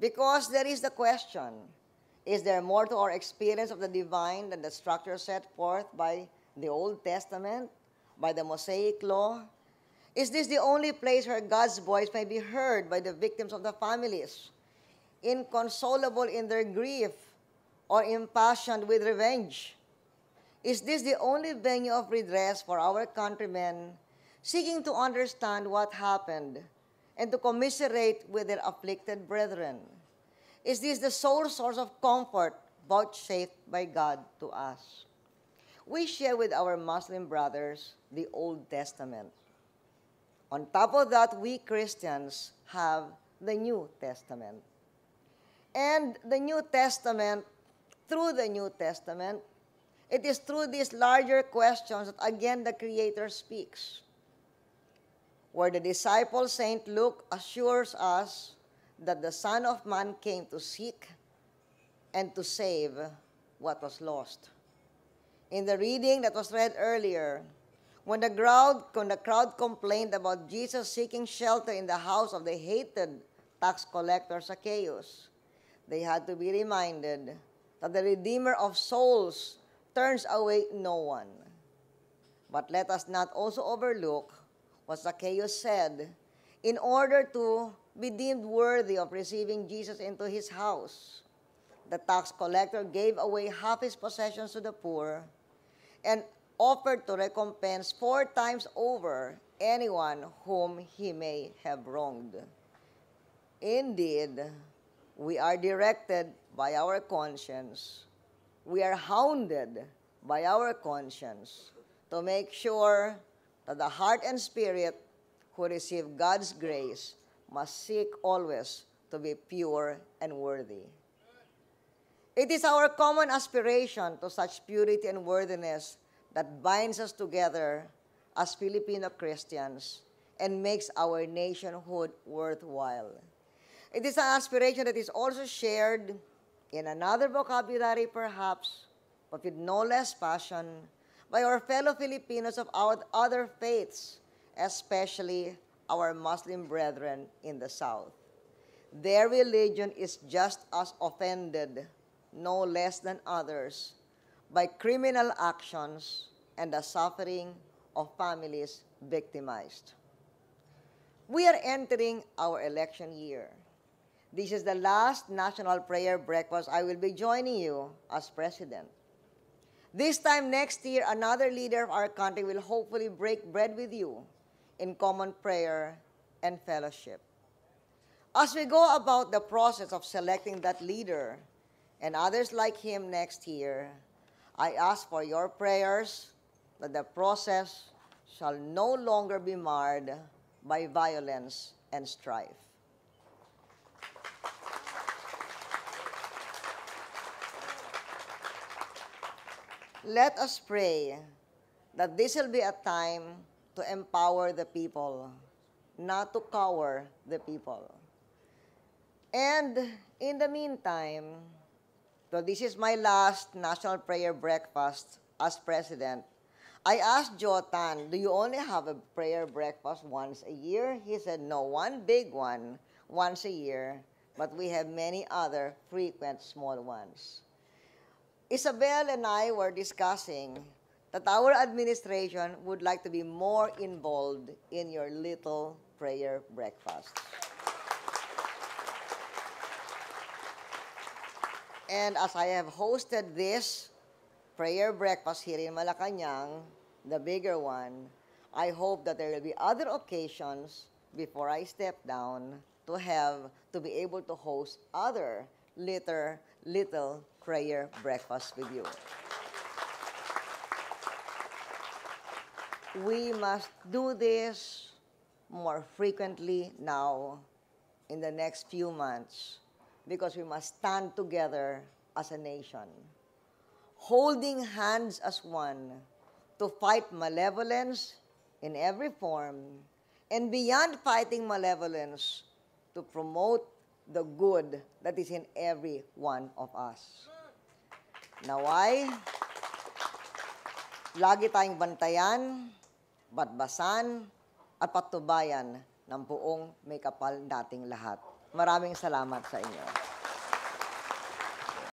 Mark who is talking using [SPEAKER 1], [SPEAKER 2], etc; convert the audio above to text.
[SPEAKER 1] Because there is the question, is there more to our experience of the divine than the structure set forth by the Old Testament, by the Mosaic Law? Is this the only place where God's voice may be heard by the victims of the families, inconsolable in their grief or impassioned with revenge? Is this the only venue of redress for our countrymen seeking to understand what happened and to commiserate with their afflicted brethren? Is this the sole source of comfort vouchsafed by God to us? We share with our Muslim brothers the Old Testament. On top of that, we Christians have the New Testament. And the New Testament, through the New Testament, it is through these larger questions that again the Creator speaks, where the disciple Saint Luke assures us that the Son of Man came to seek and to save what was lost. In the reading that was read earlier, when the crowd complained about Jesus seeking shelter in the house of the hated tax collector Zacchaeus, they had to be reminded that the Redeemer of souls turns away no one. But let us not also overlook what Zacchaeus said in order to be deemed worthy of receiving Jesus into his house. The tax collector gave away half his possessions to the poor and offered to recompense 4 times over anyone whom he may have wronged. Indeed, we are directed by our conscience. We are hounded by our conscience to make sure that the heart and spirit who receive God's grace must seek always to be pure and worthy. It is our common aspiration to such purity and worthiness that binds us together as Filipino Christians and makes our nationhood worthwhile. It is an aspiration that is also shared in another vocabulary perhaps, but with no less passion, by our fellow Filipinos of our other faiths, especially our Muslim brethren in the South. Their religion is just as offended, no less than others, by criminal actions and the suffering of families victimized. We are entering our election year. This is the last National Prayer Breakfast I will be joining you as president. This time next year, another leader of our country will hopefully break bread with you in common prayer and fellowship. As we go about the process of selecting that leader and others like him next year, I ask for your prayers that the process shall no longer be marred by violence and strife. Let us pray that this will be a time to empower the people, not to cower the people. And in the meantime, so this is my last National Prayer Breakfast as president, I asked Jotan, do you only have a prayer breakfast once a year? He said, no, one big one once a year, but we have many other frequent small ones. Isabel and I were discussing that our administration would like to be more involved in your little prayer breakfast. And as I have hosted this prayer breakfast here in Malacanan, the bigger one, I hope that there will be other occasions before I step down to be able to host other little prayer breakfast with you. We must do this more frequently now in the next few months because we must stand together as a nation, holding hands as one to fight malevolence in every form, and beyond fighting malevolence, to promote the good that is in every one of us. Naway, lagi tayong bantayan, batbasan, at patubayan ng buong may kapal nating lahat. Maraming salamat sa inyo.